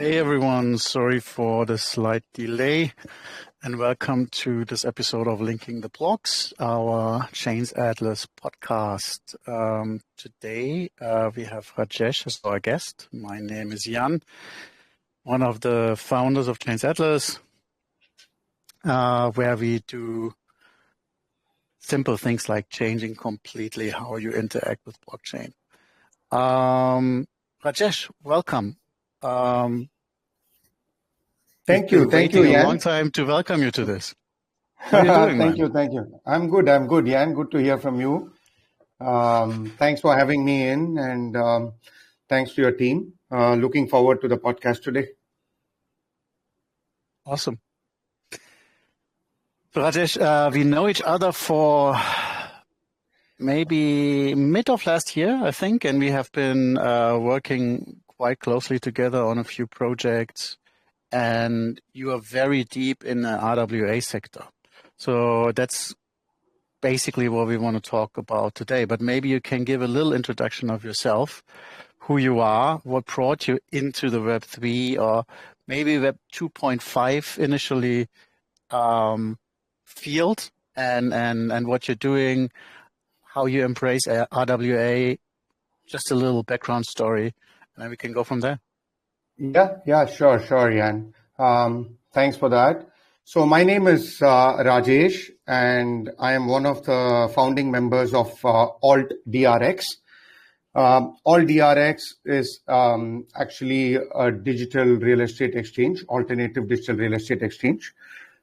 Hey everyone, sorry for the slight delay and welcome to this episode of Linking the Blocks, our ChainsAtlas podcast. Today we have Rajesh as our guest. My name is Jan, one of the founders of ChainsAtlas, where we do simple things like changing completely how you interact with blockchain. Rajesh, welcome. Thank you, Jan. A long time to welcome you to this. How are you doing, Thank you. I'm good, Jan. Good to hear from you. Thanks for having me in, and thanks to your team. Looking forward to the podcast today. Awesome. So Rajesh, we know each other for maybe mid of last year, I think, and we have been working quite closely together on a few projects. And you are very deep in the RWA sector. So that's basically what we want to talk about today. But maybe you can give a little introduction of yourself, who you are, what brought you into the Web3 or maybe Web 2.5 initially field and what you're doing, how you embrace RWA, just a little background story, and then we can go from there. Yeah, sure, Jan. Thanks for that. So my name is Rajesh, and I am one of the founding members of Alt DRX. Alt DRX is actually a digital real estate exchange, alternative digital real estate exchange.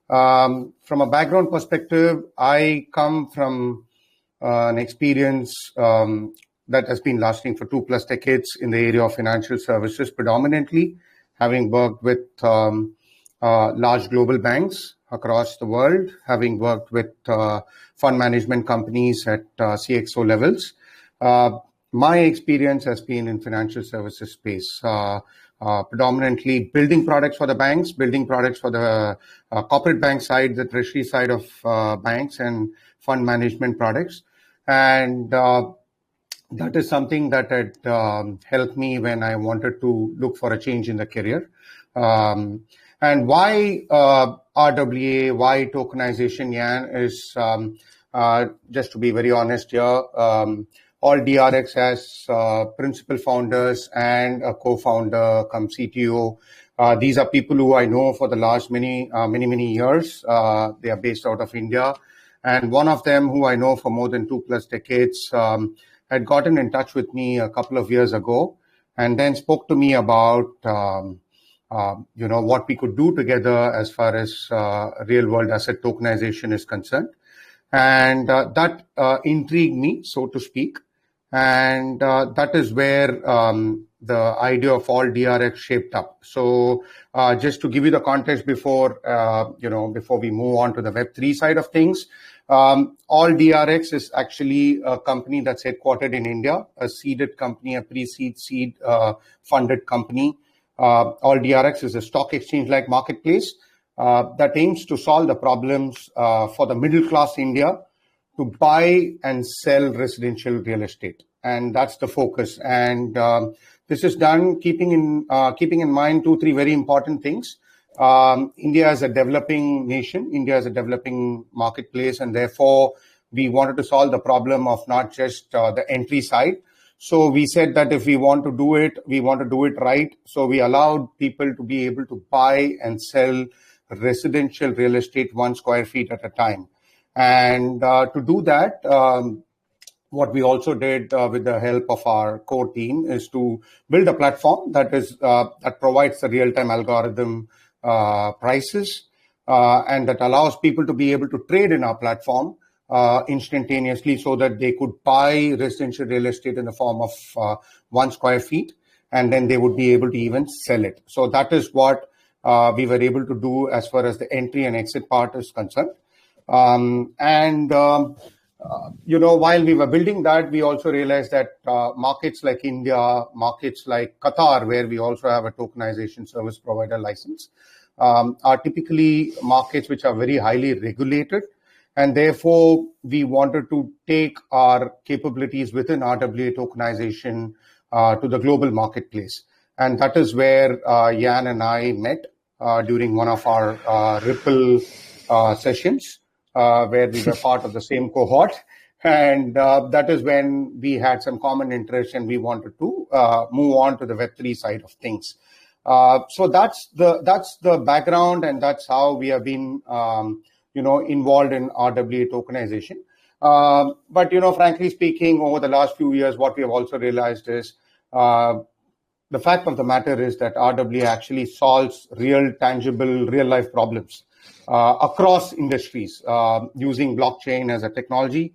From a background perspective, I come from an experience that has been lasting for 2+ decades in the area of financial services, predominantly having worked with large global banks across the world, having worked with fund management companies at CXO levels. My experience has been in financial services space, predominantly building products for the banks, building products for the corporate bank side, the treasury side of banks, and fund management products. And that is something that had helped me when I wanted to look for a change in the career. And why RWA, why tokenization, Jan, is just to be very honest here, Alt DRX has principal founders and a co-founder come CTO. These are people who I know for the last many years. They are based out of India. And one of them who I know for more than 2+ decades had gotten in touch with me a couple of years ago and then spoke to me about what we could do together as far as real world asset tokenization is concerned. And that intrigued me, so to speak. And that is where the idea of Alt DRX shaped up. So just to give you the context before we move on to the Web3 side of things, Alt DRX is actually a company that's headquartered in India, a seeded company, a pre-seed, funded company. Alt DRX is a stock exchange-like marketplace that aims to solve the problems for the middle class India to buy and sell residential real estate. And that's the focus. And this is done keeping in mind 2-3 very important things. India is a developing nation. India is a developing marketplace, and therefore we wanted to solve the problem of not just the entry side. So we said that if we want to do it, we want to do it right. So we allowed people to be able to buy and sell residential real estate 1 square feet at a time. And to do that, what we also did with the help of our core team is to build a platform that provides the real-time algorithm prices and that allows people to be able to trade in our platform instantaneously so that they could buy residential real estate in the form of 1 square feet, and then they would be able to even sell it. So that is what we were able to do as far as the entry and exit part is concerned. While we were building that, we also realized that markets like India, markets like Qatar, where we also have a tokenization service provider license, are typically markets which are very highly regulated. And therefore, we wanted to take our capabilities within RWA tokenization to the global marketplace. And that is where Jan and I met during one of our Ripple sessions, where we were part of the same cohort. And that is when we had some common interest and we wanted to move on to the Web3 side of things. So that's the background, and that's how we have been, involved in RWA tokenization. But, frankly speaking, over the last few years, what we have also realized is the fact of the matter is that RWA actually solves real, tangible, real-life problems across industries using blockchain as a technology,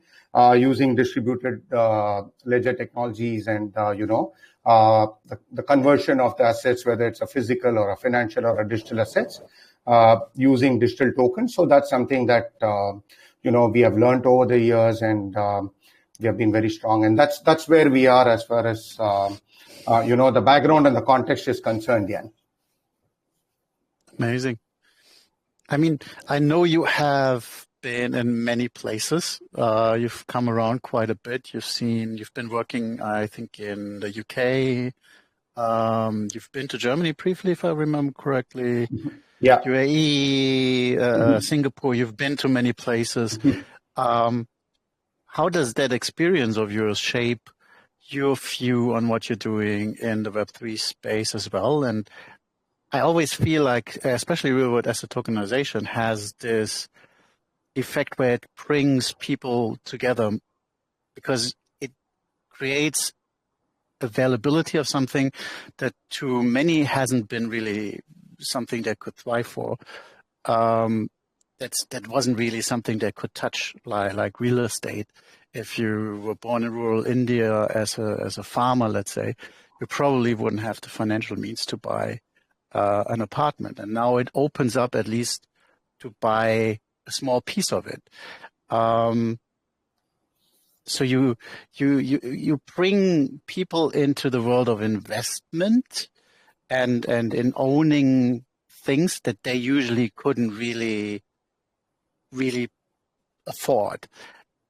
using distributed ledger technologies, and the conversion of the assets, whether it's a physical or a financial or a digital assets, using digital tokens. So that's something that we have learned over the years, and we have been very strong. And that's where we are as far as the background and the context is concerned, Jan. Amazing. I mean, I know you have been in many places. You've come around quite a bit. You've been working, I think, in the UK. You've been to Germany briefly, if I remember correctly. Yeah. UAE, Singapore. You've been to many places. How does that experience of yours shape your view on what you're doing in the Web3 space as well? And I always feel like, especially real-world asset tokenization, has this effect where it brings people together because it creates availability of something that to many hasn't been really something they could thrive for. That wasn't really something they could touch, like real estate. If you were born in rural India as a farmer, let's say, you probably wouldn't have the financial means to buy an apartment. And now it opens up at least to buy a small piece of it. So you bring people into the world of investment and in owning things that they usually couldn't really afford.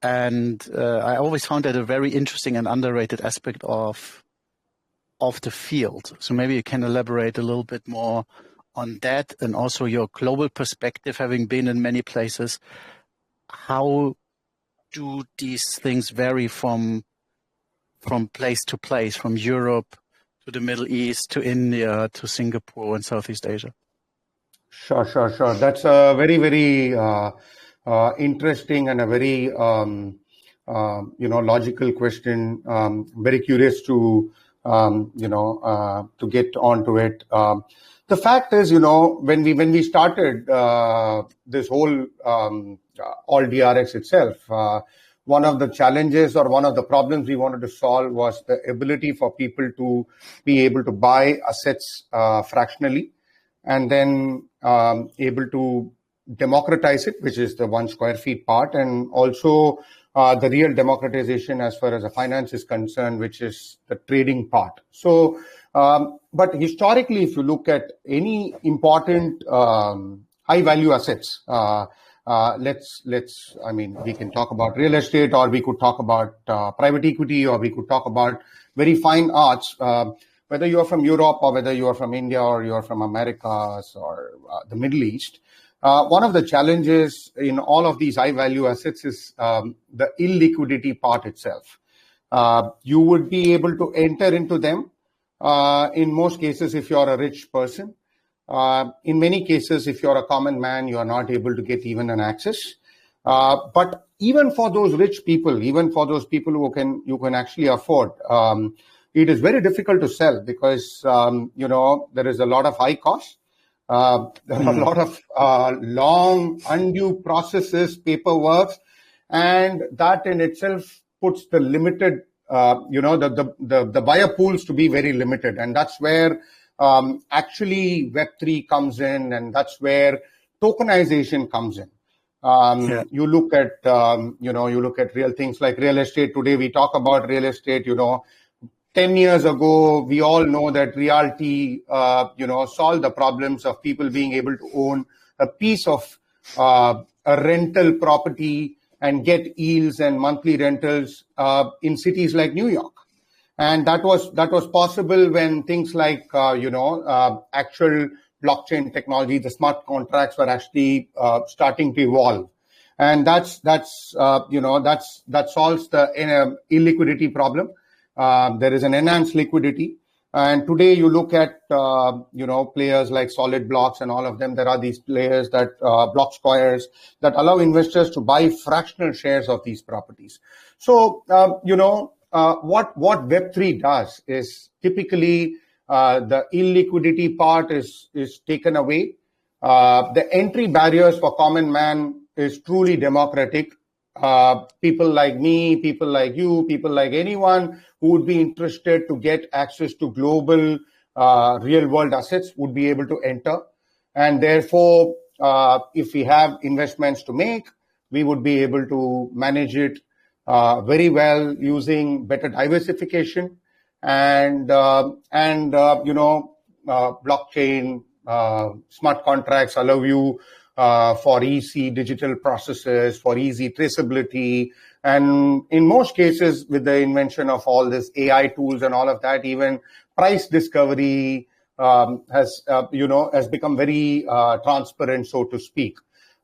And I always found that a very interesting and underrated aspect of the field. So maybe you can elaborate a little bit more on that, and also your global perspective, having been in many places. How do these things vary from place to place, from Europe to the Middle East to India to Singapore and Southeast Asia? Sure. That's a very, very interesting and a very logical question. Very curious to get onto it. The fact is, when we started this whole Alt DRX itself, one of the challenges or one of the problems we wanted to solve was the ability for people to be able to buy assets fractionally, and then able to democratize it, which is the 1 square feet part, and also the real democratization as far as the finance is concerned, which is the trading part. So, but historically, if you look at any important high value assets, we can talk about real estate, or we could talk about private equity, or we could talk about very fine arts, whether you are from Europe or whether you are from India or you are from Americas or the Middle East. One of the challenges in all of these high value assets is the illiquidity part itself. You would be able to enter into them in most cases if you are a rich person. In many cases, if you're a common man, you are not able to get even an access. But even for those rich people, even for those people you can actually afford, it is very difficult to sell because there is a lot of high cost. There are a lot of long, undue processes, paperwork, and that in itself puts the limited, the buyer pools to be very limited, and that's where actually Web3 comes in, and that's where tokenization comes in. You look at real things like real estate. Today we talk about real estate. 10 years ago, we all know that realty, solved the problems of people being able to own a piece of a rental property and get yields and monthly rentals in cities like New York. And that was possible when things like, actual blockchain technology, the smart contracts were actually starting to evolve. And that solves the illiquidity problem. There is an enhanced liquidity. And today you look at, players like Solid Blocks and all of them. There are these players that, block squares, that allow investors to buy fractional shares of these properties. So, what Web3 does is typically the illiquidity part is taken away. The entry barriers for common man is truly democratic. People like me, people like you, people like anyone who would be interested to get access to global real world assets would be able to enter. And therefore, if we have investments to make, we would be able to manage it very well using better diversification and blockchain smart contracts allow you for easy digital processes, for easy traceability. And in most cases, with the invention of all this AI tools and all of that, even price discovery has become very transparent, so to speak.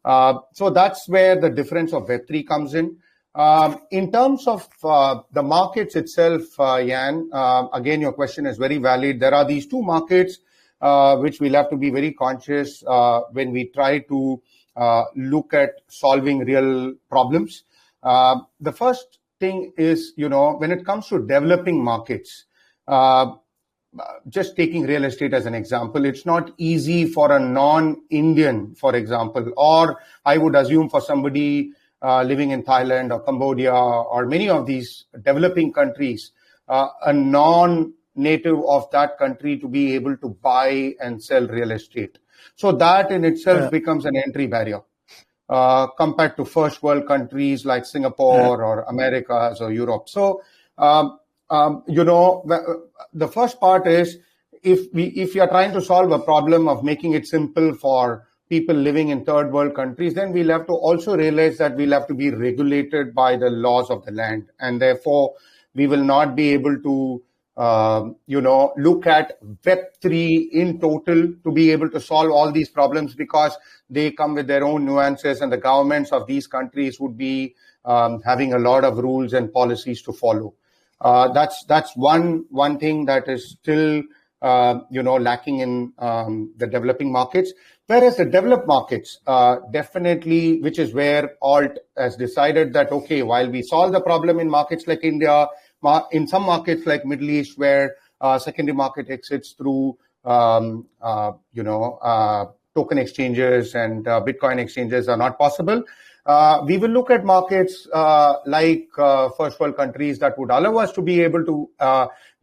So that's where the difference of Web3 comes in. In terms of the markets itself, Jan, again, your question is very valid. There are these two markets which we'll have to be very conscious when we try to look at solving real problems. The first thing is, when it comes to developing markets, just taking real estate as an example, it's not easy for a non-Indian, for example, or I would assume for somebody living in Thailand or Cambodia or many of these developing countries, a non-native of that country to be able to buy and sell real estate. So that in itself becomes an entry barrier compared to first world countries like Singapore or Americas or Europe. So, the first part is if you are trying to solve a problem of making it simple for people living in third world countries, then we'll have to also realize that we'll have to be regulated by the laws of the land. And therefore, we will not be able to, look at Web3 in total to be able to solve all these problems because they come with their own nuances and the governments of these countries would be having a lot of rules and policies to follow. That's one thing that is still, lacking in the developing markets. Whereas the developed markets, definitely, which is where Alt has decided that, okay, while we solve the problem in markets like India, in some markets like Middle East, where secondary market exits through, token exchanges and Bitcoin exchanges are not possible. We will look at markets like first world countries that would allow us to be able to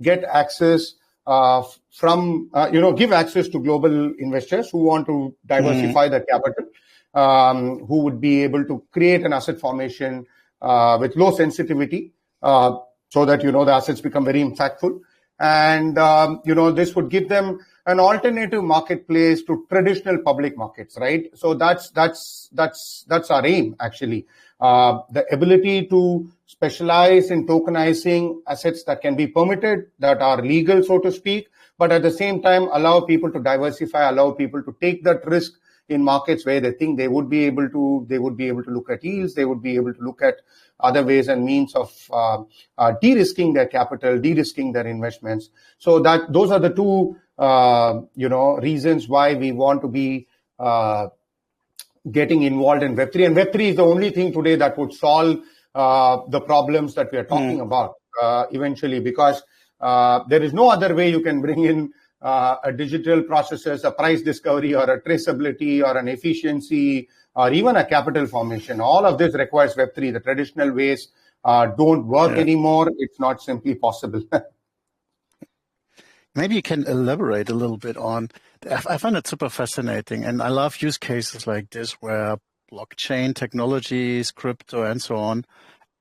get access give access to global investors who want to diversify their capital, who would be able to create an asset formation with low sensitivity so that, the assets become very impactful. And, this would give them an alternative marketplace to traditional public markets, right? So that's our aim, actually. The ability to specialize in tokenizing assets that can be permitted, that are legal, so to speak, but at the same time, allow people to diversify, allow people to take that risk in markets where they think they would be able to look at yields, they would be able to look at other ways and means of de-risking their capital, de-risking their investments. So those are the two, reasons why we want to be getting involved in Web3. And Web3 is the only thing today that would solve the problems that we are talking about eventually, because there is no other way you can bring in a digital processes, a price discovery or a traceability or an efficiency or even a capital formation. All of this requires Web3. The traditional ways don't work anymore. It's not simply possible. Maybe you can elaborate a little bit on, I find it super fascinating. And I love use cases like this where blockchain technologies, crypto, and so on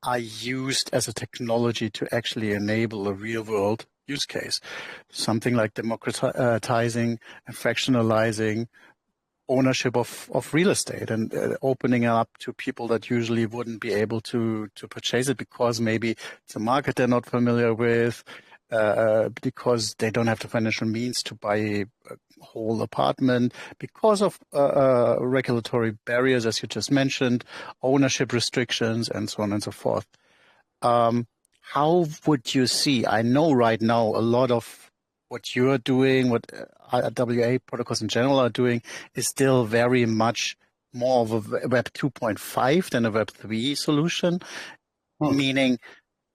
are used as a technology to actually enable a real world use case. Something like democratizing and fractionalizing ownership of real estate and opening it up to people that usually wouldn't be able to purchase it because maybe it's a market they're not familiar with. because they don't have the financial means to buy a whole apartment, because of regulatory barriers, as you just mentioned, ownership restrictions, and so on and so forth. How would you see? I know right now a lot of what you're doing, what RWA protocols in general are doing, is still very much more of a Web 2.5 than a Web 3 solution, meaning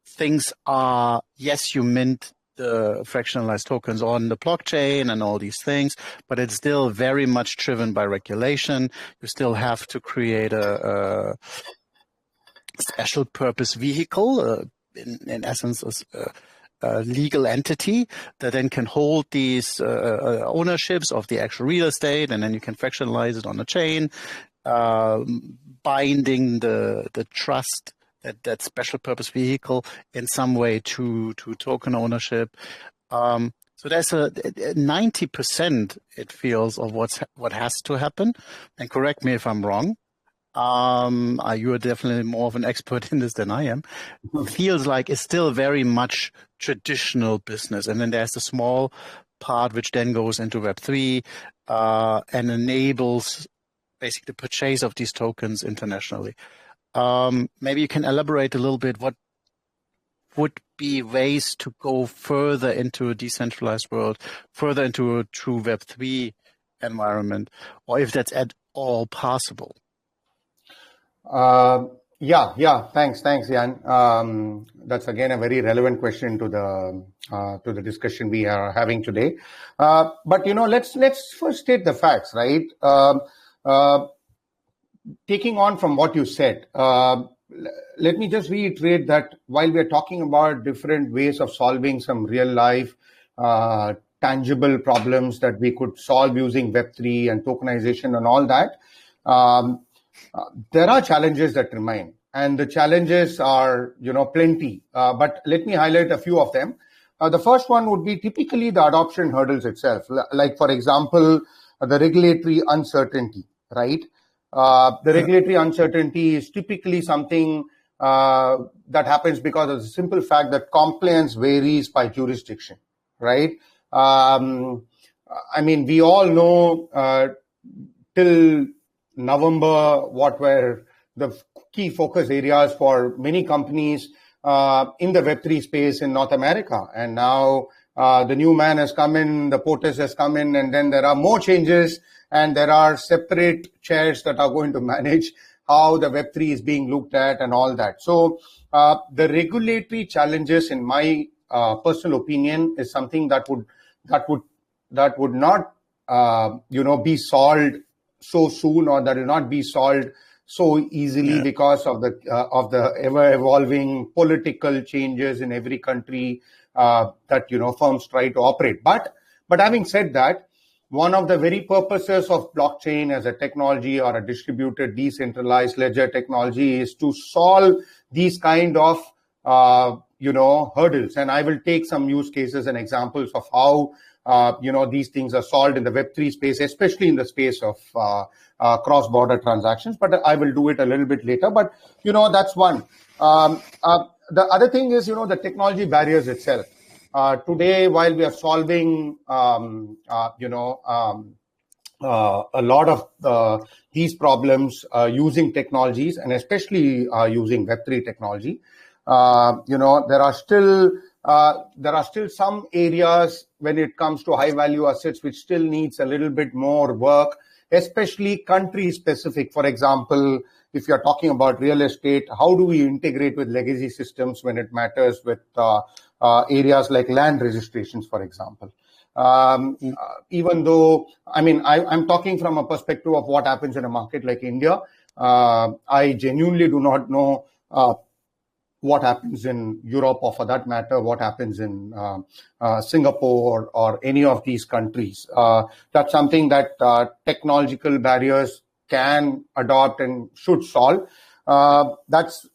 things are, yes, you mint the fractionalized tokens on the blockchain and all these things, but it's still very much driven by regulation. You still have to create a special purpose vehicle, in essence, a legal entity that then can hold these ownerships of the actual real estate, and then you can fractionalize it on the chain, binding the trust, that special purpose vehicle in some way to token ownership. So there's a 90%, it feels, of what has to happen. And correct me if I'm wrong. You are definitely more of an expert in this than I am. Feels like it's still very much traditional business. And then there's the small part which then goes into Web3 and enables basically the purchase of these tokens internationally. Maybe you can elaborate a little bit what would be ways to go further into a decentralized world, further into a true Web3 environment, or if that's at all possible. Yeah. Thanks, Jan. That's again a very relevant question to the discussion we are having today. But let's first state the facts, right? Taking on from what you said, let me just reiterate that while we are talking about different ways of solving some real life, tangible problems that we could solve using Web3 and tokenization and all that, there are challenges that remain, and the challenges are, plenty. But let me highlight a few of them. The first one would be typically the adoption hurdles itself. Like, for example, the regulatory uncertainty, right? The regulatory uncertainty is typically something that happens because of the simple fact that compliance varies by jurisdiction, right? We all know till November what were the key focus areas for many companies in the Web3 space in North America. And now the new man has come in, the POTUS has come in, and then there are more changes, and there are separate chairs that are going to manage how the Web3 is being looked at and all that. So the regulatory challenges, in my personal opinion, is something that would not be solved so soon, or that will not be solved so easily because of the ever evolving political changes in every country that firms try to operate. But having said that, one of the very purposes of blockchain as a technology or a distributed decentralized ledger technology is to solve these kind of hurdles. And I will take some use cases and examples of how these things are solved in the Web3 space, especially in the space of cross-border transactions. But I will do it a little bit later. But that's one. The other thing is the technology barriers itself. Today, while we are solving, a lot of these problems using technologies, and especially using Web3 technology, there are still some areas when it comes to high value assets which still needs a little bit more work, especially country specific. For example, if you're talking about real estate, how do we integrate with legacy systems when it matters with areas like land registrations, for example? Even though, I'm talking from a perspective of what happens in a market like India. I genuinely do not know what happens in Europe, or for that matter, what happens in Singapore or any of these countries. That's something that technological barriers can adopt and should solve. That's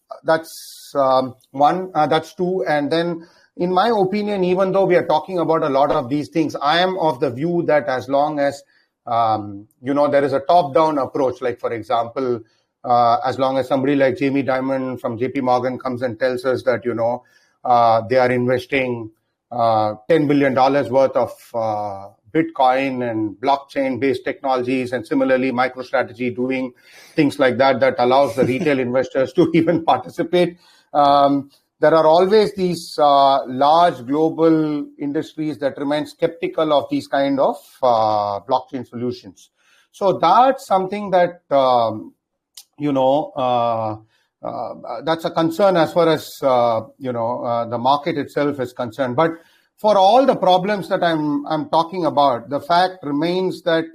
one. That's two. And then, in my opinion, even though we are talking about a lot of these things, I am of the view that as long as there is a top-down approach, like for example, as long as somebody like Jamie Dimon from JP Morgan comes and tells us that they are investing $10 billion worth of Bitcoin and blockchain-based technologies, and similarly MicroStrategy doing things like that allows the retail investors to even participate. There are always these large global industries that remain skeptical of these kind of blockchain solutions. So that's something that, that's a concern as far as, the market itself is concerned. But for all the problems that I'm talking about, the fact remains that,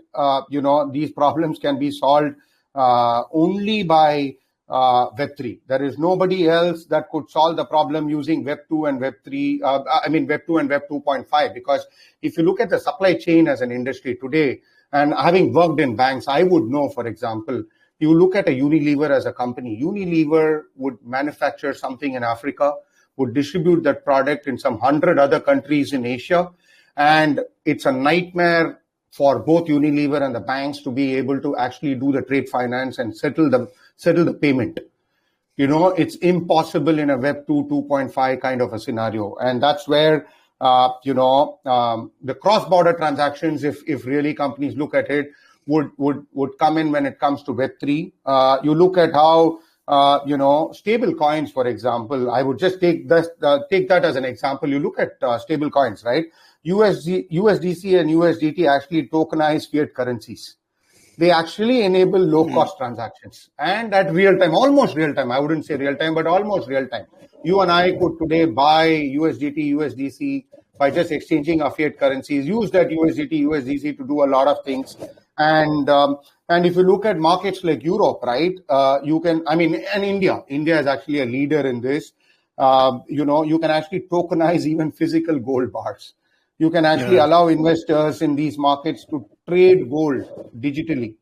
these problems can be solved only by Web3. There is nobody else that could solve the problem using Web 2 and Web 3, Web 2 and Web 2.5, because if you look at the supply chain as an industry today, and having worked in banks, I would know, for example, you look at a Unilever as a company. Unilever would manufacture something in Africa, would distribute that product in some 100 other countries in Asia, and it's a nightmare for both Unilever and the banks to be able to actually do the trade finance and settle the payment. It's impossible in a Web 2, 2.5 kind of a scenario. And that's where, the cross-border transactions, if really companies look at it, would come in when it comes to Web 3. You look at how, stable coins, for example, I would just take that as an example. You look at stable coins, right? USDC and USDT actually tokenize fiat currencies. They actually enable low-cost transactions. And at real time, almost real time, I wouldn't say real time, but almost real time. You and I could today buy USDT, USDC by just exchanging our fiat currencies, use that USDT, USDC to do a lot of things. And if you look at markets like Europe, right, and India is actually a leader in this. You can actually tokenize even physical gold bars. You can actually allow investors in these markets to trade gold digitally.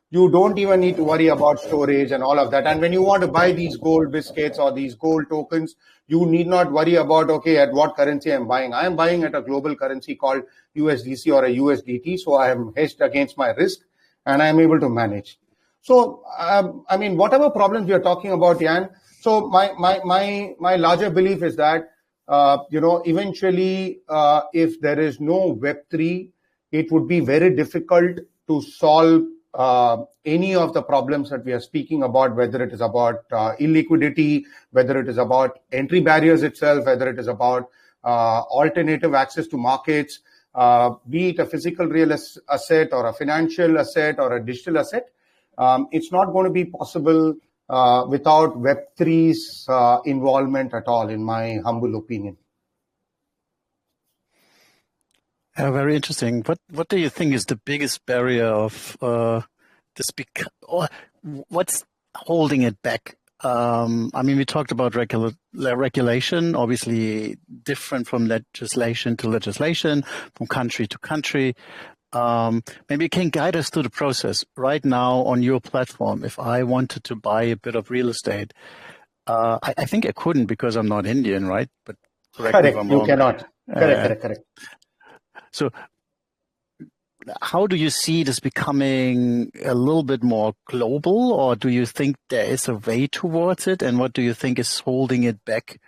You don't even need to worry about storage and all of that. And when you want to buy these gold biscuits or these gold tokens, you need not worry about, at what currency I'm buying. I'm buying at a global currency called USDC or a USDT. So I am hedged against my risk and I'm able to manage. So, whatever problems we are talking about, Jan, so my larger belief is that, eventually, if there is no Web3, it would be very difficult to solve any of the problems that we are speaking about, whether it is about illiquidity, whether it is about entry barriers itself, whether it is about alternative access to markets, be it a physical real asset or a financial asset or a digital asset. It's not going to be possible without Web3's involvement at all, in my humble opinion. Very interesting. What do you think is the biggest barrier of this? What's holding it back? We talked about regulation, obviously different from legislation to legislation, from country to country. Maybe you can guide us through the process right now on your platform. If I wanted to buy a bit of real estate, I think I couldn't because I'm not Indian, right? But correct me if I'm wrong. You cannot. Correct. So how do you see this becoming a little bit more global, or do you think there is a way towards it? And what do you think is holding it back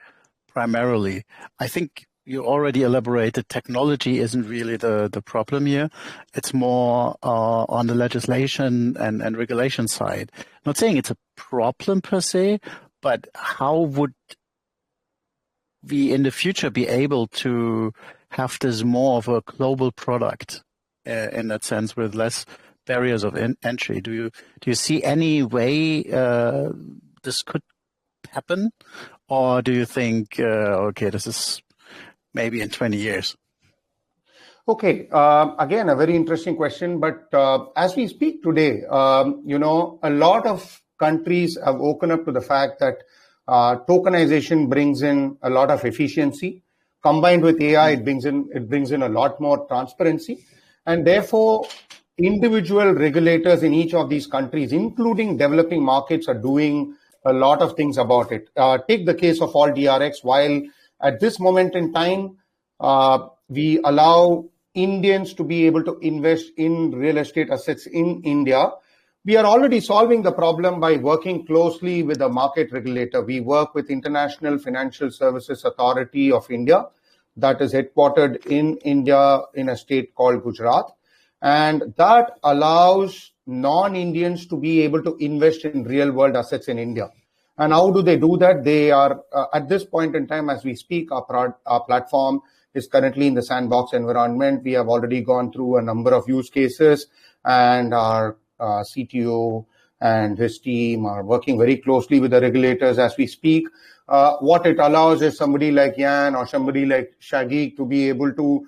primarily? I think you already elaborated technology isn't really the problem here. It's more on the legislation and regulation side. Not saying it's a problem per se, but how would we in the future be able to have this more of a global product in that sense, with less barriers of entry? Do you see any way this could happen, or do you think this is maybe in 20 years? Okay, again, a very interesting question. But as we speak today, a lot of countries have woken up to the fact that tokenization brings in a lot of efficiency. Combined with AI, it brings in a lot more transparency. And therefore, individual regulators in each of these countries, including developing markets, are doing a lot of things about it. Take the case of Alt DRX. While at this moment in time, we allow Indians to be able to invest in real estate assets in India, we are already solving the problem by working closely with the market regulator. We work with International Financial Services Authority of India, that is headquartered in India in a state called Gujarat. And that allows non-Indians to be able to invest in real world assets in India. And how do they do that? They are, at this point in time, as we speak, our platform is currently in the sandbox environment. We have already gone through a number of use cases, and our CTO and his team are working very closely with the regulators as we speak. What it allows is somebody like Jan or somebody like Shaggy to be able to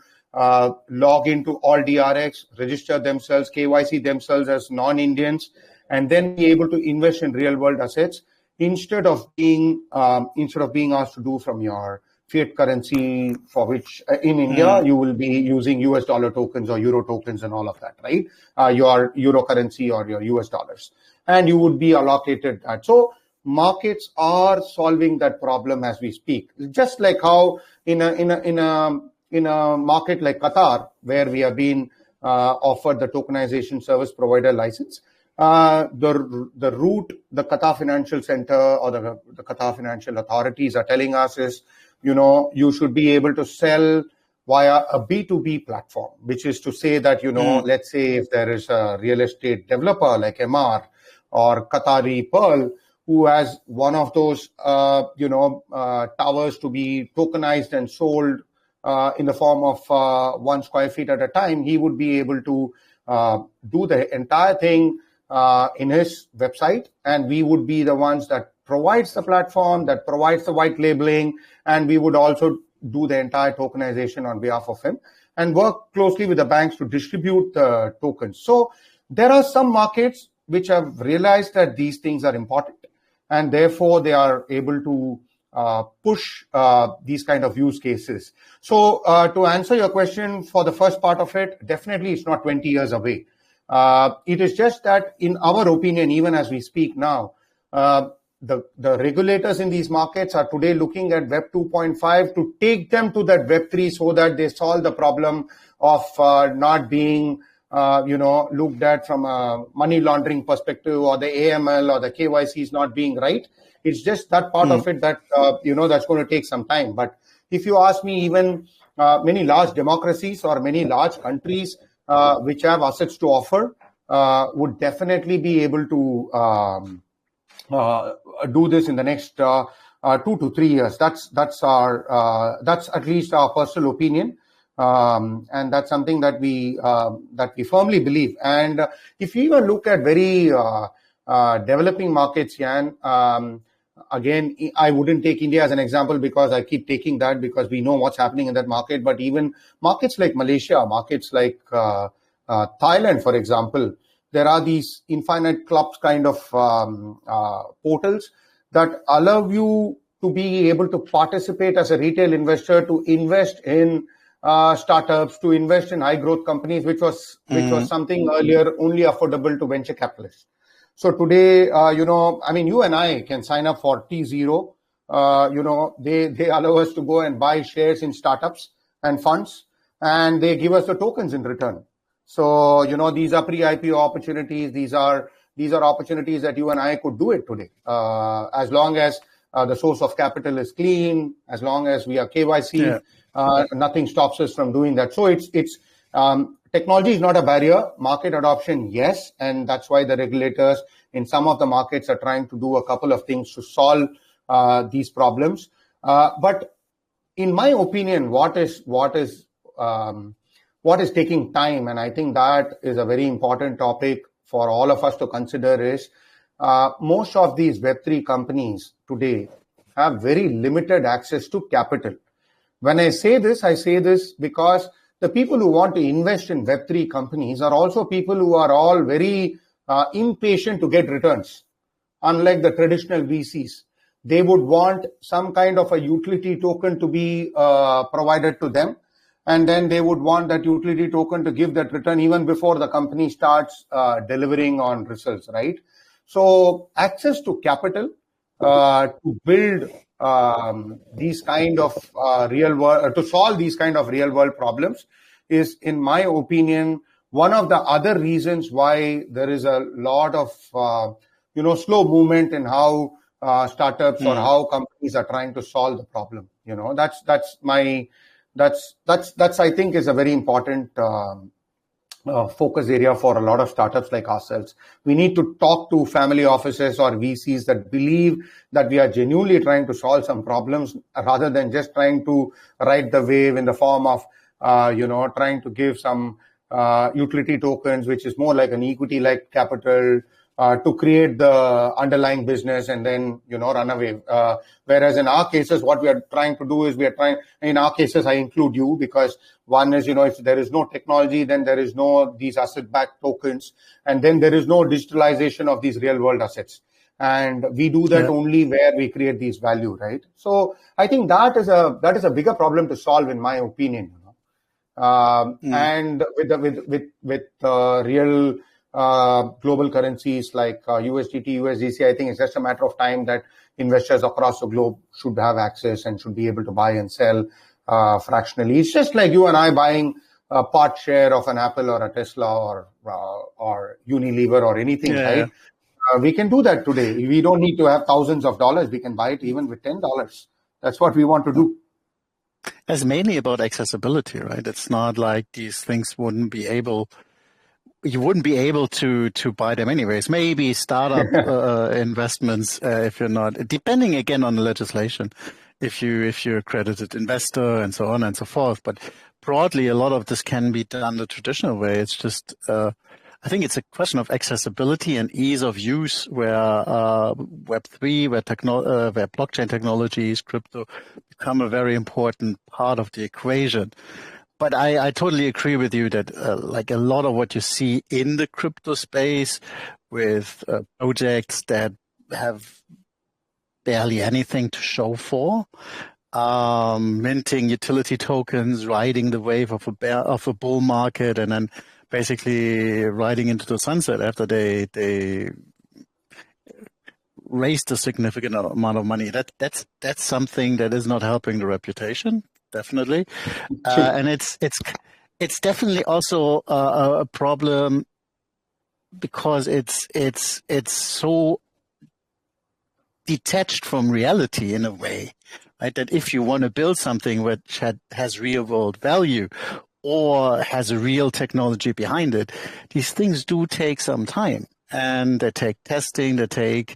log into Alt DRX, register themselves, KYC themselves as non-Indians, and then be able to invest in real-world assets instead of being asked to do from your fiat currency, for which in India you will be using US dollar tokens or euro tokens and all of that, right? Your euro currency or your US dollars, and you would be allocated that. So markets are solving that problem as we speak. Just like how in a market like Qatar, where we have been offered the tokenization service provider license, the route the Qatar Financial Center or the Qatar Financial Authorities are telling us is, you should be able to sell via a B2B platform, which is to say that, let's say if there is a real estate developer like MR or Qatari Pearl, who has one of those, towers to be tokenized and sold in the form of 1 square feet at a time, he would be able to do the entire thing in his website, and we would be the ones that provides the platform, that provides the white labeling, and we would also do the entire tokenization on behalf of him and work closely with the banks to distribute the tokens. So there are some markets which have realized that these things are important, and therefore they are able to push these kind of use cases. So to answer your question for the first part of it, definitely it's not 20 years away. It is just that in our opinion, even as we speak now, the regulators in these markets are today looking at Web 2.5 to take them to that Web 3 so that they solve the problem of not being looked at from a money laundering perspective, or the AML or the KYC is not being right. It's just that part of it that, that's going to take some time. But if you ask me, even many large democracies or many large countries which have assets to offer would definitely be able to do this in the next 2 to 3 years. That's at least our personal opinion. And that's something that we firmly believe. And if you even look at very developing markets, Jan, again, I wouldn't take India as an example because I keep taking that because we know what's happening in that market. But even markets like Malaysia, markets like Thailand, for example, there are these infinite clubs kind of portals that allow you to be able to participate as a retail investor, to invest in startups, to invest in high growth companies, which was something earlier only affordable to venture capitalists. So today, you and I can sign up for T0. They allow us to go and buy shares in startups and funds, and they give us the tokens in return. So, these are pre-IPO opportunities. These are opportunities that you and I could do it today, as long as the source of capital is clean, as long as we are KYC. Nothing stops us from doing that. So it's technology is not a barrier. Market adoption, yes, and that's why the regulators in some of the markets are trying to do a couple of things to solve these problems. But in my opinion, what is taking time, and I think that is a very important topic for all of us to consider, is most of these Web3 companies today have very limited access to capital. When I say this because the people who want to invest in Web3 companies are also people who are all very impatient to get returns. Unlike the traditional VCs, they would want some kind of a utility token to be provided to them. And then they would want that utility token to give that return even before the company starts delivering on results, right? So access to capital to build these kind of real world, to solve these kind of real world problems is, in my opinion, one of the other reasons why there is a lot of, slow movement in how startups or how companies are trying to solve the problem. That's my that's I think is a very important focus area for a lot of startups like ourselves. We need to talk to family offices or VCs that believe that we are genuinely trying to solve some problems rather than just trying to ride the wave in the form of, trying to give some utility tokens, which is more like an equity-like capital to create the underlying business and then, run away. Whereas in our cases, what we are trying to do is in our cases, I include you because one is, if there is no technology, then there is no these asset-backed tokens, and then there is no digitalization of these real-world assets. And we do that only where we create these value, right? So I think that is a bigger problem to solve, in my opinion. And with real global currencies like USDT, USDC, I think it's just a matter of time that investors across the globe should have access and should be able to buy and sell fractionally. It's just like you and I buying a part share of an Apple or a Tesla or Unilever or anything, right? We can do that today. We don't need to have thousands of dollars. We can buy it even with $10. That's what we want to do. It's mainly about accessibility, right? It's not like these things you wouldn't be able to buy them anyways. Maybe startup investments, if you're not, depending again on the legislation, if you're accredited investor and so on and so forth. But broadly, a lot of this can be done the traditional way. It's just, I think it's a question of accessibility and ease of use where Web3, where blockchain technologies, crypto become a very important part of the equation. But I totally agree with you that like a lot of what you see in the crypto space with projects that have barely anything to show for, minting utility tokens, riding the wave of a bull market, and then basically riding into the sunset after they raised a significant amount of money. That's something that is not helping the reputation. Definitely, and it's definitely also a problem because it's so detached from reality in a way, right? That if you want to build something which has real world value or has a real technology behind it, these things do take some time, and they take testing, they take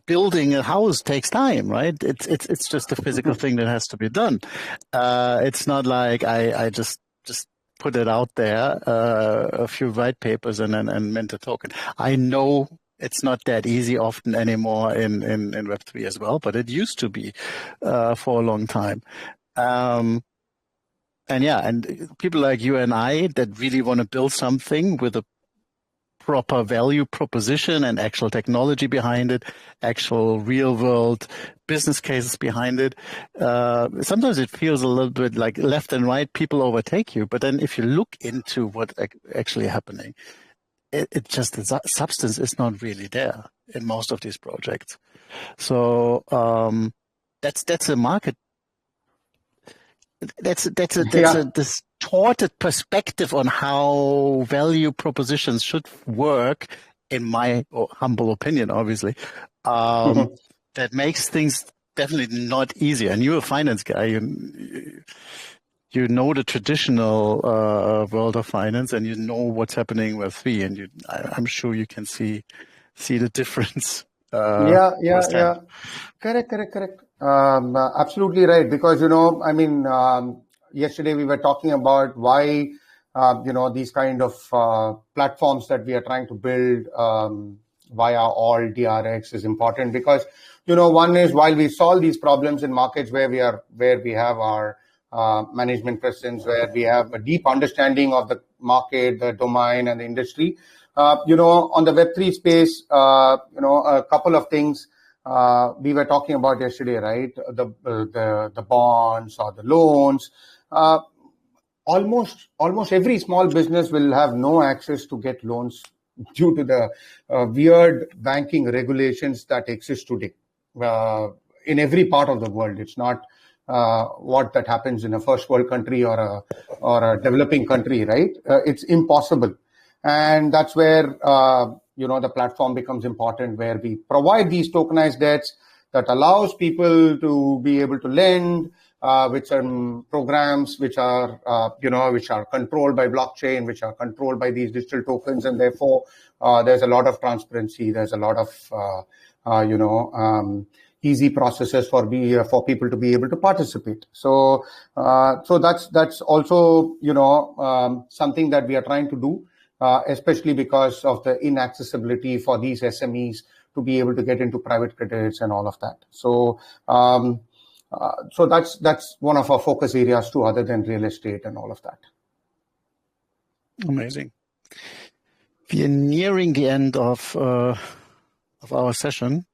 building a house takes time, right? It's just a physical thing that has to be done. It's not like I just put it out there, a few white papers and mint a token. I know it's not that easy often anymore in Web3 as well, but it used to be for a long time. And people like you and I that really want to build something with a proper value proposition and actual technology behind it, actual real world business cases behind it. Sometimes it feels a little bit like left and right, people overtake you. But then if you look into what's actually happening, it just, the substance is not really there in most of these projects. So that's a market. That's a distorted perspective on how value propositions should work, in my humble opinion, obviously. That makes things definitely not easier. And you're a finance guy. You know the traditional world of finance, and you know what's happening with Web3, and I'm sure you can see the difference. Correct. Absolutely right. Because, yesterday we were talking about why, these kind of platforms that we are trying to build via Alt DRX is important. Because, one is, while we solve these problems in markets where we have our management presence, where we have a deep understanding of the market, the domain, and the industry, on the Web3 space, a couple of things we were talking about yesterday, right? The bonds or the loans. Almost every small business will have no access to get loans due to the weird banking regulations that exist today in every part of the world. It's not what that happens in a first world country or a developing country, right? It's impossible. And that's where, the platform becomes important, where we provide these tokenized debts that allows people to be able to lend with some programs which are, which are controlled by blockchain, which are controlled by these digital tokens. And therefore, there's a lot of transparency. There's a lot of, easy processes for people to be able to participate. So that's also, something that we are trying to do, especially because of the inaccessibility for these SMEs to be able to get into private credits and all of that. So that's one of our focus areas too, other than real estate and all of that. Amazing. We are nearing the end of our session.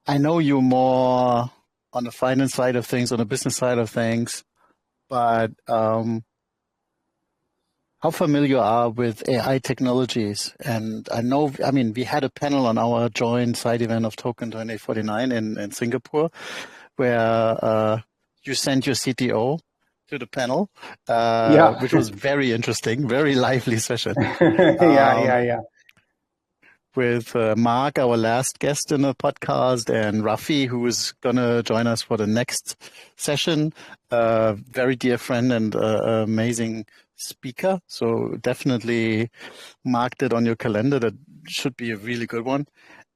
I know you're more on the finance side of things, on the business side of things, but how familiar are with AI technologies? And we had a panel on our joint side event of Token 2049 in Singapore, where you sent your CTO to the panel, which was very interesting, very lively session. Yeah. With Mark, our last guest in the podcast, and Rafi, who is going to join us for the next session. Very dear friend and amazing speaker. So definitely mark it on your calendar. That should be a really good one.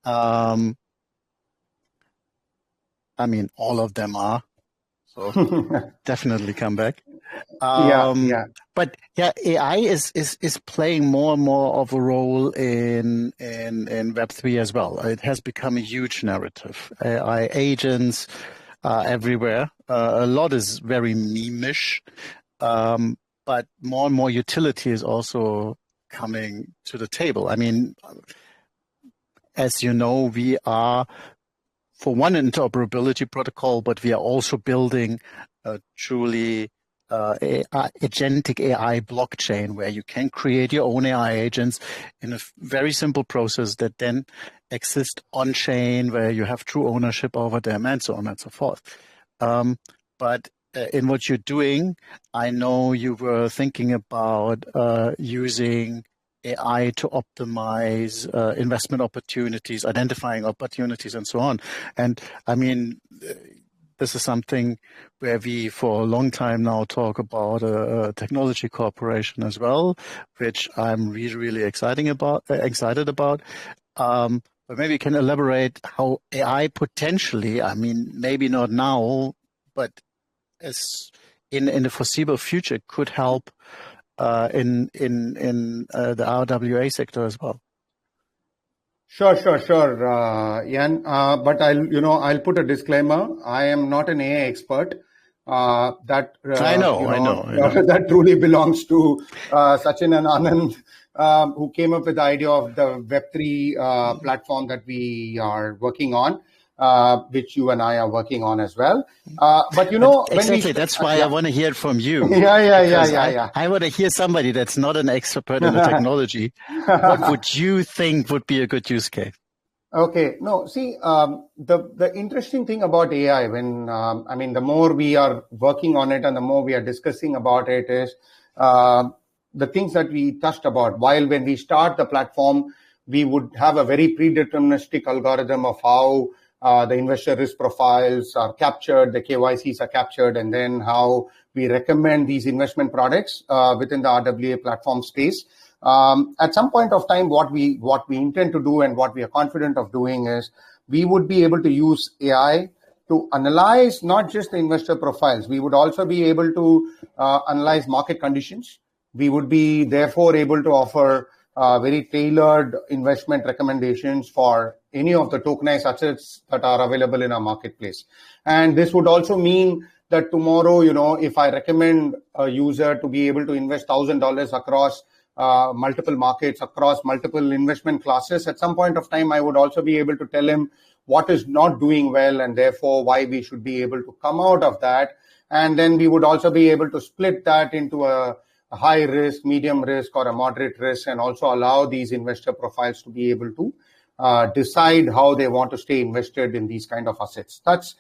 All of them are. So definitely come back. But yeah, AI is playing more and more of a role in Web3 as well. It has become a huge narrative. AI agents are everywhere. A lot is very meme-ish, but more and more utility is also coming to the table. I mean, as you know, we are for one interoperability protocol, but we are also building a truly agentic AI blockchain where you can create your own AI agents in a very simple process that then exist on chain, where you have true ownership over them, and so on and so forth. But in what you're doing, I know you were thinking about using AI to optimize investment opportunities, identifying opportunities, and so on. And I mean, this is something where we, for a long time now, talk about a technology corporation as well, which I'm really, really excited about. But maybe you can elaborate how AI potentially, I mean, maybe not now, but as in the foreseeable future, could help in the RWA sector as well. Sure, Jan. But I'll put a disclaimer. I am not an AI expert. That I know. That truly belongs to Sachin and Anand, who came up with the idea of the Web3 platform that we are working on, which you and I are working on as well. But exactly, that's why I want to hear from you. Yeah. I want to hear somebody that's not an expert in the technology. What would you think would be a good use case? Okay. No, see, the interesting thing about AI, the more we are working on it and the more we are discussing about it is the things that we touched about. While when we start the platform, we would have a very predeterministic algorithm of how the investor risk profiles are captured, the KYCs are captured, and then how we recommend these investment products within the RWA platform space. At some point of time, what we intend to do and what we are confident of doing is we would be able to use AI to analyze not just the investor profiles. We would also be able to analyze market conditions. We would be therefore able to offer very tailored investment recommendations for any of the tokenized assets that are available in our marketplace. And this would also mean that tomorrow, if I recommend a user to be able to invest $1,000 across multiple markets, across multiple investment classes, at some point of time, I would also be able to tell him what is not doing well and therefore why we should be able to come out of that. And then we would also be able to split that into a high risk, medium risk, or a moderate risk, and also allow these investor profiles to be able to decide how they want to stay invested in these kind of assets. That's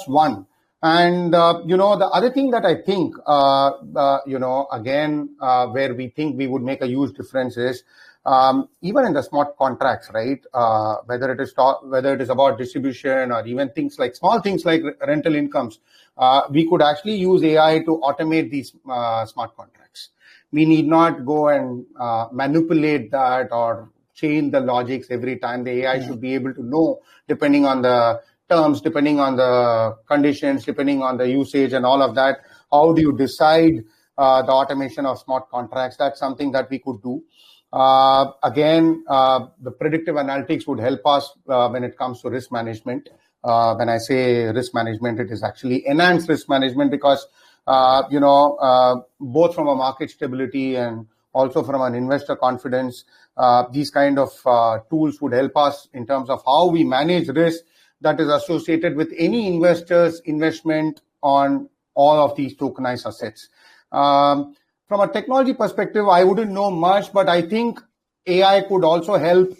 one. And, the other thing that I think, where we think we would make a huge difference is even in the smart contracts, right? Whether it is about distribution or even small things like rental incomes, we could actually use AI to automate these smart contracts. We need not go and manipulate that or change the logics every time. The AI should be able to know, depending on the terms, depending on the conditions, depending on the usage and all of that, how do you decide the automation of smart contracts? That's something that we could do. Again, the predictive analytics would help us when it comes to risk management. When I say risk management, it is actually enhanced risk management because, both from a market stability and also from an investor confidence, these kind of tools would help us in terms of how we manage risk that is associated with any investor's investment on all of these tokenized assets. From a technology perspective, I wouldn't know much, but I think AI could also help,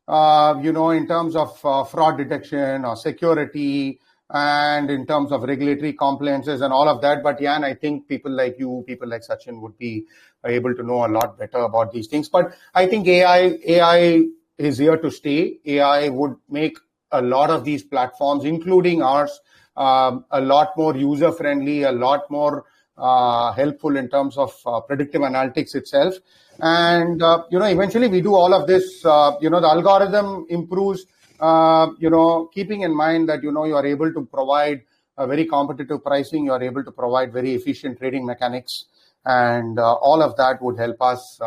in terms of fraud detection or security and in terms of regulatory compliances and all of that. But Jan, I think people like you, people like Sachin would be able to know a lot better about these things. But I think AI is here to stay. AI would make a lot of these platforms, including ours, a lot more user-friendly, a lot more helpful in terms of predictive analytics itself. And, eventually we do all of this, the algorithm improves, keeping in mind that, you are able to provide a very competitive pricing, you are able to provide very efficient trading mechanics, and all of that would help us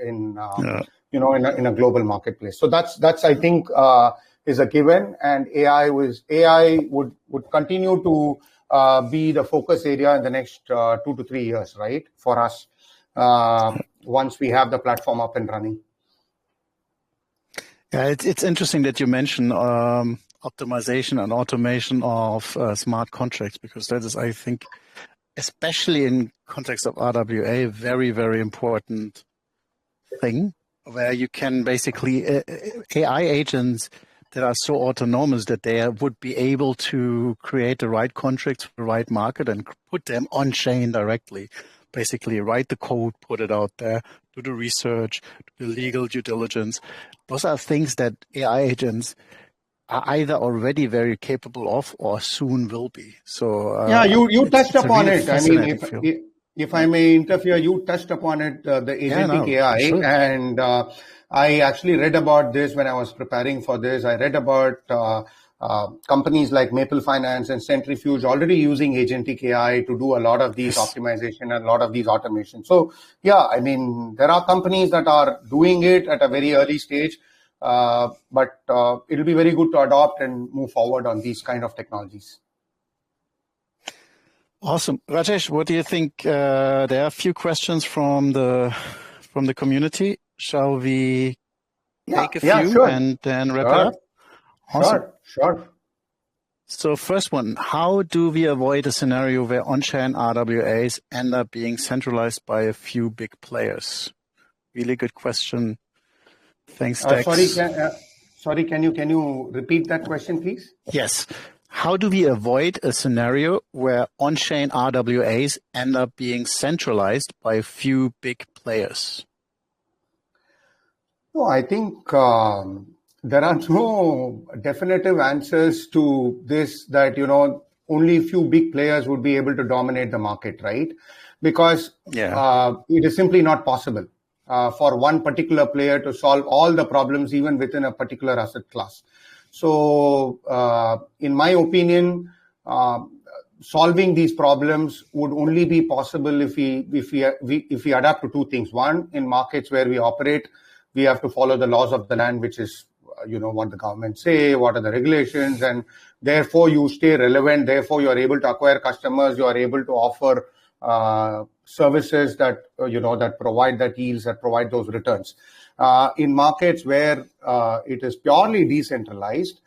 in a global marketplace. So that's I think, is a given, and AI would continue to be the focus area in the next 2 to 3 years, right, for us, once we have the platform up and running. Yeah, it's interesting that you mention optimization and automation of smart contracts, because that is, I think, especially in context of RWA, a very, very important thing, where you can basically AI agents that are so autonomous that they would be able to create the right contracts for the right market and put them on chain directly. Basically write the code, put it out there, do the research, do the legal due diligence. Those are things that AI agents are either already very capable of or soon will be. So you touched upon it. I mean, if I may interfere, you touched upon it, the agentic AI, sure. And I actually read about this when I was preparing for this. I read about companies like Maple Finance and Centrifuge already using agentic AI to do a lot of these optimization and a lot of these automation. So, I mean, there are companies that are doing it at a very early stage, but it'll be very good to adopt and move forward on these kind of technologies. Awesome. Rajesh, what do you think? There are a few questions from the community. Shall we take a few sure. and then wrap it up? Awesome. Sure. So first one, how do we avoid a scenario where on-chain RWAs end up being centralized by a few big players? Really good question. Thanks, Dex. Sorry, can you repeat that question, please? Yes. How do we avoid a scenario where on-chain RWAs end up being centralized by a few big players? Well, I think there are no definitive answers to this that, only a few big players would be able to dominate the market, right? Because it is simply not possible for one particular player to solve all the problems, even within a particular asset class. So, in my opinion, solving these problems would only be possible if we adapt to two things. One, in markets where we operate, we have to follow the laws of the land, which is, what the government say, what are the regulations, and therefore you stay relevant. Therefore, you are able to acquire customers. You are able to offer services that, that provide that yields, that provide those returns. In markets where it is purely decentralized,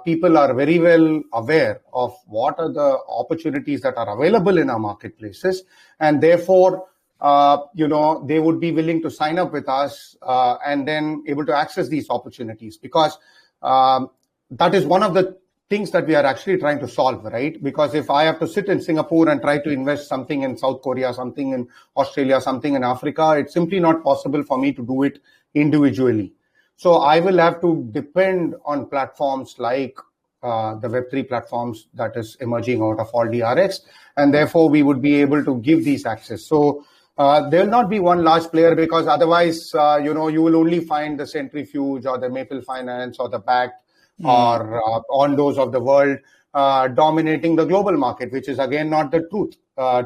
people are very well aware of what are the opportunities that are available in our marketplaces, and therefore, they would be willing to sign up with us and then able to access these opportunities, because that is one of the things that we are actually trying to solve, right? Because if I have to sit in Singapore and try to invest something in South Korea, something in Australia, something in Africa, it's simply not possible for me to do it individually. So I will have to depend on platforms like the Web3 platforms that is emerging out of Alt DRX, and therefore we would be able to give these access. So there will not be one large player, because otherwise, you will only find the Centrifuge or the Maple Finance or the Backed or Ondos of the world dominating the global market, which is again not the truth.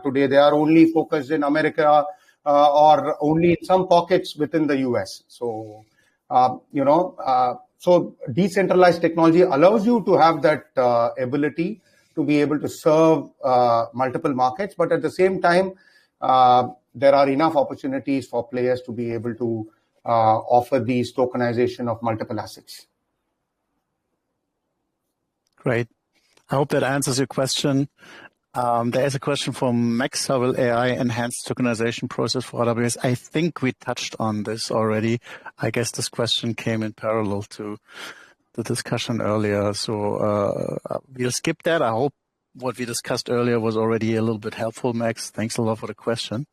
Today, they are only focused in America or only in some pockets within the US. So, so decentralized technology allows you to have that ability to be able to serve multiple markets, but at the same time, there are enough opportunities for players to be able to offer these tokenization of multiple assets. Great. I hope that answers your question. There is a question from Max. How will AI enhance tokenization process for RWAs? I think we touched on this already. I guess this question came in parallel to the discussion earlier. So we'll skip that. I hope what we discussed earlier was already a little bit helpful, Max. Thanks a lot for the question.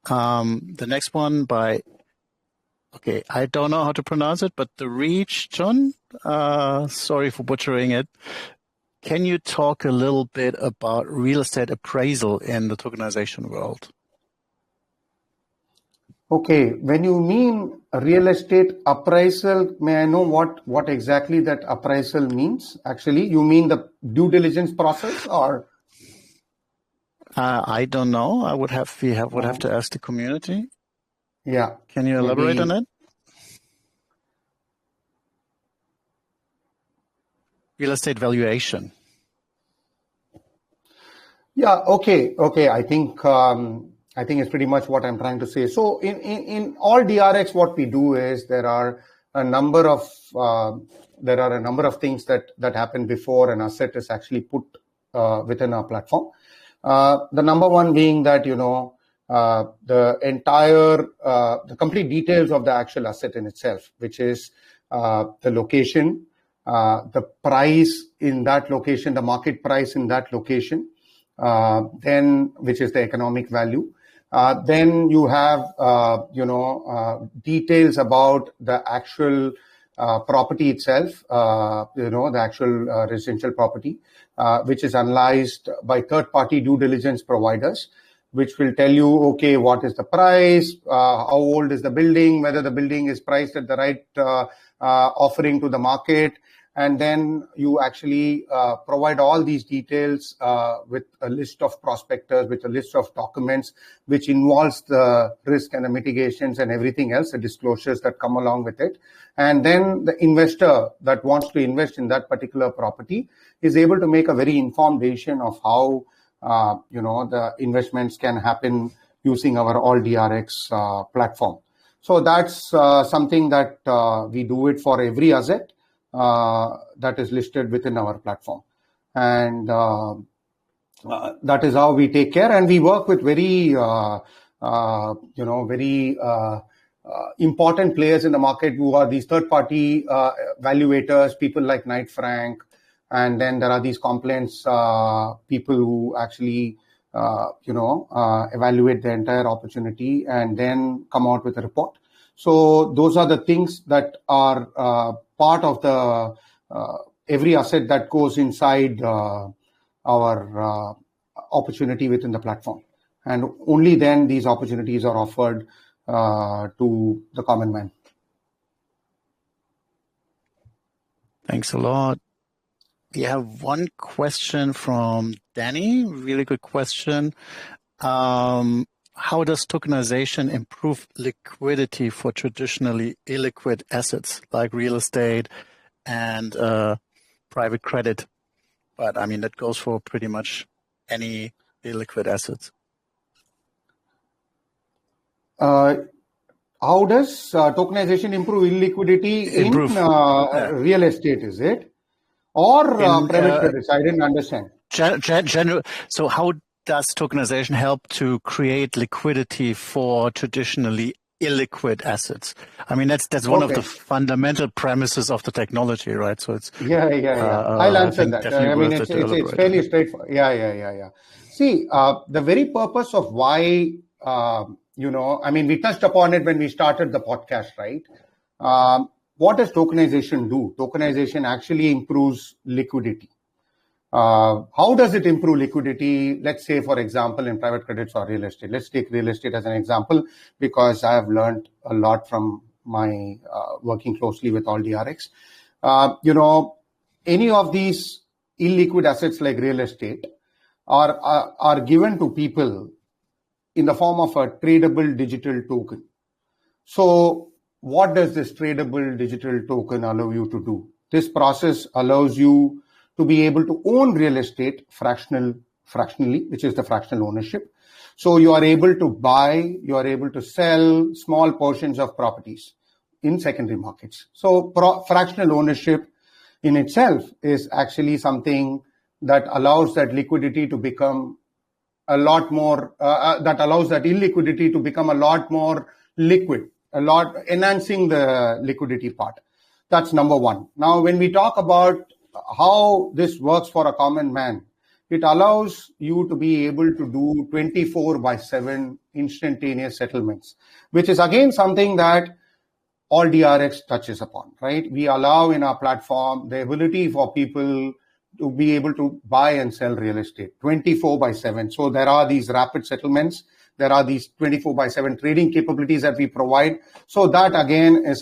The next one by, okay, I don't know how to pronounce it, but the Reach John, sorry for butchering it. Can you talk a little bit about real estate appraisal in the tokenization world? Okay, when you mean real estate appraisal, may I know what exactly that appraisal means? Actually, you mean the due diligence process, or? I don't know. We would have to ask the community. Yeah. Can you elaborate on it? Real estate valuation. Yeah. Okay. I think it's pretty much what I'm trying to say. So in Alt DRX, what we do is there are a number of things that happen before an asset is actually put within our platform. The number one being that the complete details of the actual asset in itself, which is the location, the price in that location, the market price in that location, then which is the economic value. Then you have details about the actual property itself, the actual residential property, which is analyzed by third-party due diligence providers, which will tell you, okay, what is the price, how old is the building, whether the building is priced at the right offering to the market. And then you actually provide all these details with a list of prospectors, with a list of documents, which involves the risk and the mitigations and everything else, the disclosures that come along with it. And then the investor that wants to invest in that particular property is able to make a very informed decision of how the investments can happen using our Alt DRX platform. So that's something that we do it for every asset that is listed within our platform, and that is how we take care. And we work with very important players in the market who are these third-party valuators, people like Knight Frank, and then there are these compliance people who actually evaluate the entire opportunity and then come out with a report. So those are the things that are part of the every asset that goes inside our opportunity within the platform, and only then these opportunities are offered to the common man. Thanks a lot. We have one question from Danny. Really good question. How does tokenization improve liquidity for traditionally illiquid assets like real estate and private credit? But I mean, that goes for pretty much any illiquid assets. How does tokenization improve illiquidity in real estate, is it? Or private credits? I didn't understand. So how does tokenization help to create liquidity for traditionally illiquid assets? I mean, that's one of the fundamental premises of the technology, right? So it's I'll answer that. I mean, it's fairly straightforward. Yeah. See, the very purpose of why we touched upon it when we started the podcast, right? What does tokenization do? Tokenization actually improves liquidity. How does it improve liquidity? Let's say, for example, in private credits or real estate. Let's take real estate as an example, because I have learned a lot from my working closely with Alt DRX. Any of these illiquid assets like real estate are given to people in the form of a tradable digital token. So what does this tradable digital token allow you to do? This process allows you to be able to own real estate fractionally, which is the fractional ownership. So you are able to buy, you are able to sell small portions of properties in secondary markets. So fractional ownership in itself is actually something that allows that liquidity to become a lot more, that allows that illiquidity to become a lot more liquid, enhancing the liquidity part. That's number one. Now, when we talk about how this works for a common man, it allows you to be able to do 24/7 instantaneous settlements, which is again something that Alt DRX touches upon, right? We allow in our platform the ability for people to be able to buy and sell real estate 24/7. So there are these rapid settlements. There are these 24/7 trading capabilities that we provide. So that is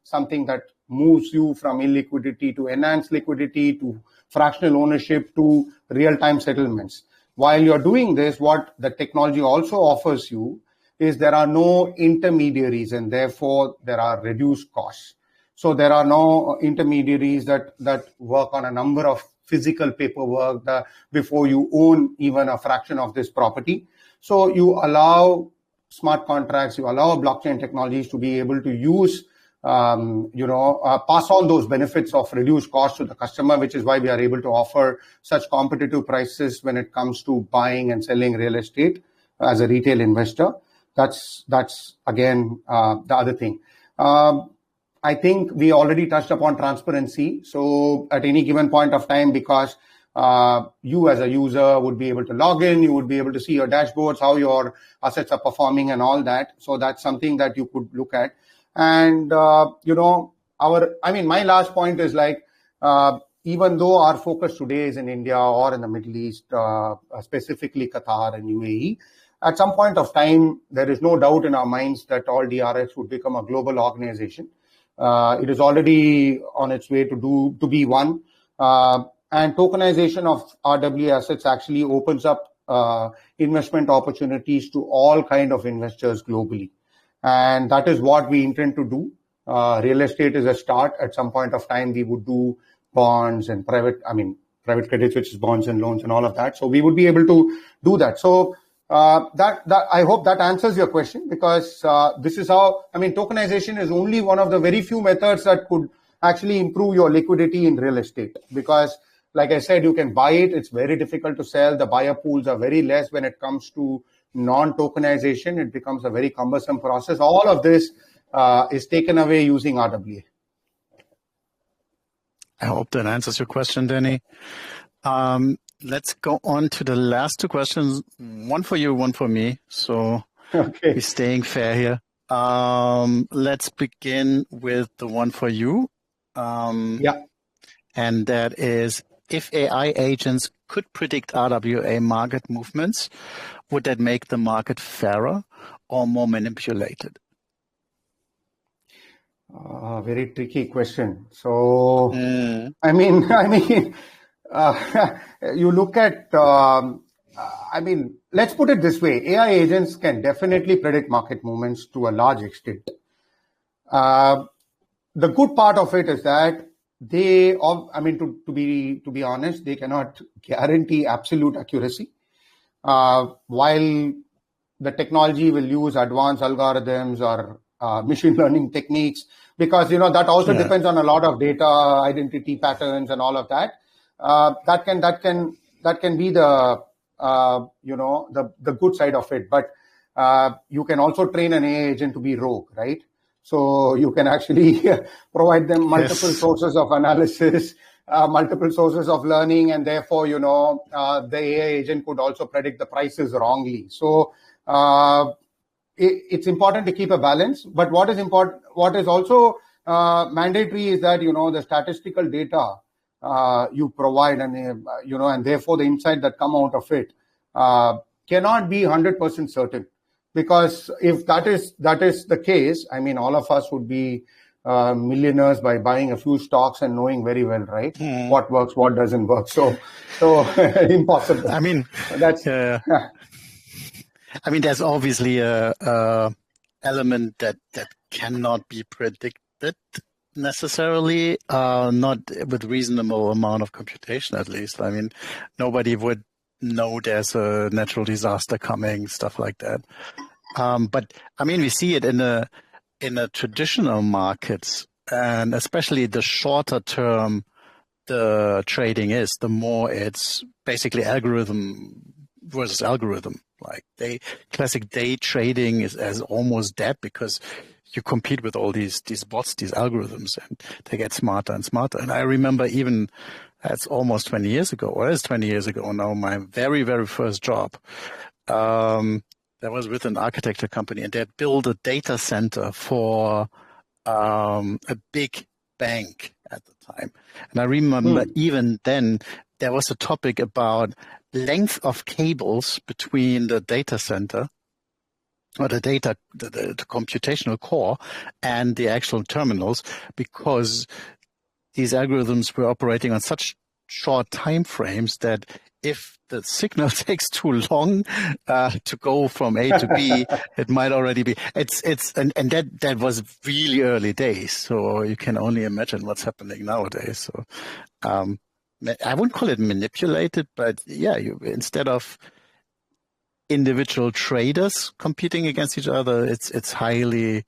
something that moves you from illiquidity to enhanced liquidity to fractional ownership to real-time settlements. While you're doing this, what the technology also offers you is there are no intermediaries, and therefore there are reduced costs. So there are no intermediaries that work on a number of physical paperwork before you own even a fraction of this property. So you allow smart contracts, you allow blockchain technologies to be able to use, pass on those benefits of reduced cost to the customer, which is why we are able to offer such competitive prices when it comes to buying and selling real estate as a retail investor. That's again the other thing. I think we already touched upon transparency. So at any given point of time, because you as a user would be able to log in, you would be able to see your dashboards, how your assets are performing and all that. So that's something that you could look at. And, my last point is like, even though our focus today is in India or in the Middle East, specifically Qatar and UAE, at some point of time, there is no doubt in our minds that Alt DRX would become a global organization. It is already on its way to be one. And tokenization of RWA assets actually opens up investment opportunities to all kind of investors globally. And that is what we intend to do. Real estate is a start. At some point of time, we would do bonds and private credits, which is bonds and loans and all of that. So we would be able to do that. So that I hope that answers your question, because this is how, tokenization is only one of the very few methods that could actually improve your liquidity in real estate. Because like I said, you can buy it. It's very difficult to sell. The buyer pools are very less when it comes to non-tokenization. It becomes a very cumbersome process. All of this is taken away using RWA. I hope that answers your question, Danny. Let's go on to the last two questions. One for you, one for me. So okay, we're staying fair here. Let's begin with the one for you. Yeah. And that is, if AI agents could predict RWA market movements, would that make the market fairer or more manipulated? Very tricky question. So, you look at, let's put it this way. AI agents can definitely predict market movements to a large extent. The good part of it is that to be honest, they cannot guarantee absolute accuracy. While the technology will use advanced algorithms or machine learning techniques, because that also depends on a lot of data, identity patterns, and all of that. That can be the good side of it. But you can also train an AI agent to be rogue, right? So you can actually provide them multiple sources of analysis, multiple sources of learning, and therefore, the AI agent could also predict the prices wrongly. So it's important to keep a balance. But what is also mandatory is that, the statistical data you provide, and and therefore the insight that come out of it cannot be 100% certain, because if that is the case, I mean, all of us would be millionaires by buying a few stocks and knowing very well, right, what works, what doesn't work. So impossible. I mean, that's I mean, there's obviously a element that cannot be predicted necessarily, not with reasonable amount of computation, at least. I mean, nobody would know there's a natural disaster coming, stuff like that. But I mean, we see it in a traditional markets, and especially the shorter term the trading is, the more it's basically algorithm versus algorithm. Like classic day trading is almost dead, because you compete with all these bots, these algorithms, and they get smarter and smarter. And I remember, even that's almost 20 years ago, or it's 20 years ago now, my very, very first job. That was with an architecture company, and they had built a data center for a big bank at the time. And I remember even then there was a topic about length of cables between the data center, or the computational core, and the actual terminals, because these algorithms were operating on such short time frames that if the signal takes too long to go from A to B, it might already be. And that was really early days. So you can only imagine what's happening nowadays. So I wouldn't call it manipulated, but yeah, instead of individual traders competing against each other, it's highly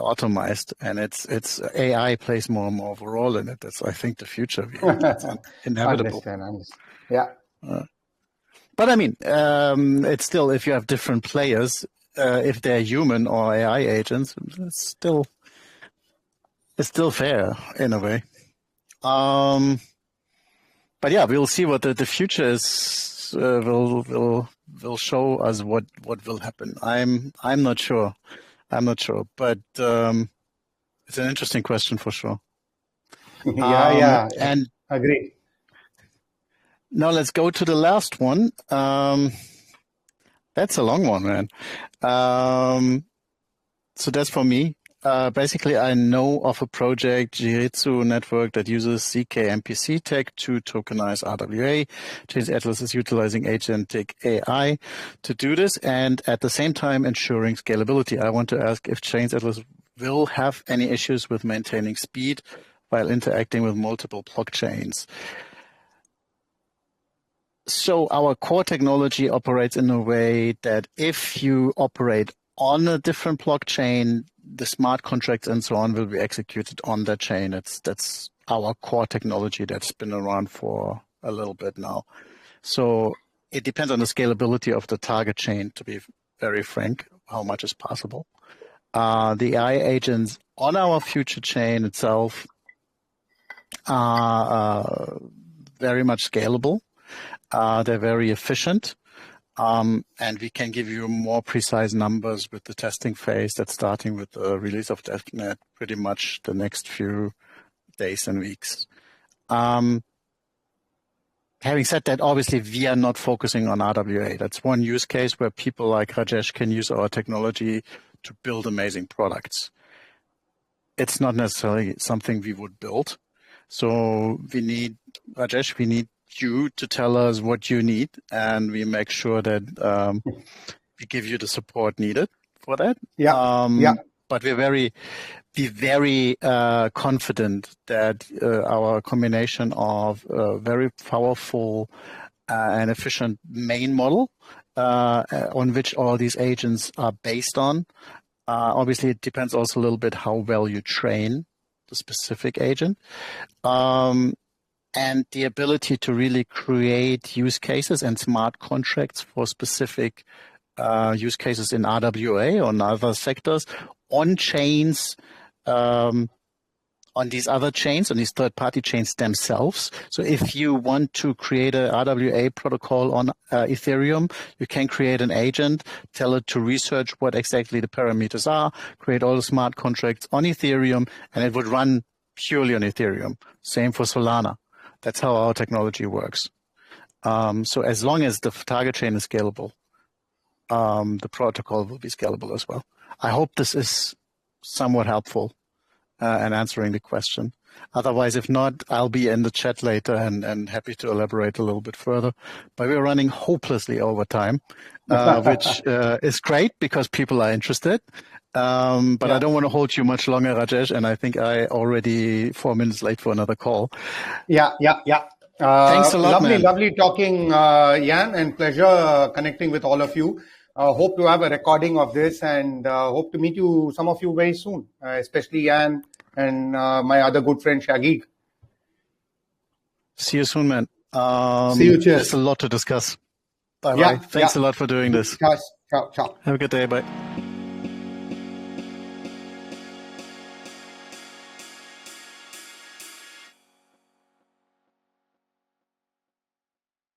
automized, and it's AI plays more and more of a role in it. That's, I think, the future. It's inevitable. Understand. Yeah. But I mean, it's still, if you have different players, if they're human or AI agents, it's still fair in a way. But yeah, we'll see what the future is. Will show us what will happen. I'm not sure. But it's an interesting question for sure. Yeah, and agree. Now let's go to the last one. That's a long one, man. So that's for me. Basically, I know of a project, Jiritsu Network, that uses ZK-MPC tech to tokenize RWA. ChainsAtlas is utilizing agentic AI to do this, and at the same time ensuring scalability. I want to ask if ChainsAtlas will have any issues with maintaining speed while interacting with multiple blockchains. So our core technology operates in a way that if you operate on a different blockchain, the smart contracts and so on will be executed on that chain. That's our core technology that's been around for a little bit now. So it depends on the scalability of the target chain, to be very frank, how much is possible. The AI agents on our future chain itself are very much scalable. They're very efficient. And we can give you more precise numbers with the testing phase that's starting with the release of DevNet pretty much the next few days and weeks. Having said that, obviously, we are not focusing on RWA. That's one use case where people like Rajesh can use our technology to build amazing products. It's not necessarily something we would build. So Rajesh, we need you to tell us what you need, and we make sure that we give you the support needed for that. Yeah. But we're very confident that our combination of a very powerful and efficient main model on which all these agents are based on. Obviously, it depends also a little bit how well you train the specific agent. And the ability to really create use cases and smart contracts for specific use cases in RWA or in other sectors on chains of on these other chains, on these third-party chains themselves. So if you want to create a RWA protocol on Ethereum, you can create an agent, tell it to research what exactly the parameters are, create all the smart contracts on Ethereum, and it would run purely on Ethereum. Same for Solana. That's how our technology works. So as long as the target chain is scalable, the protocol will be scalable as well. I hope this is somewhat helpful and answering the question. Otherwise, if not, I'll be in the chat later and happy to elaborate a little bit further. But we're running hopelessly over time, which is great because people are interested. But I don't want to hold you much longer, Rajesh, and I think I already 4 minutes late for another call. Yeah. Thanks a lot, man. Lovely talking, Jan, and pleasure connecting with all of you. Hope to have a recording of this and hope to meet some of you very soon, especially Jan and my other good friend, Shaggy. See you soon, man. See you, cheers. There's a lot to discuss. Bye-bye. Thanks a lot for doing this. Ciao. Have a good day. Bye.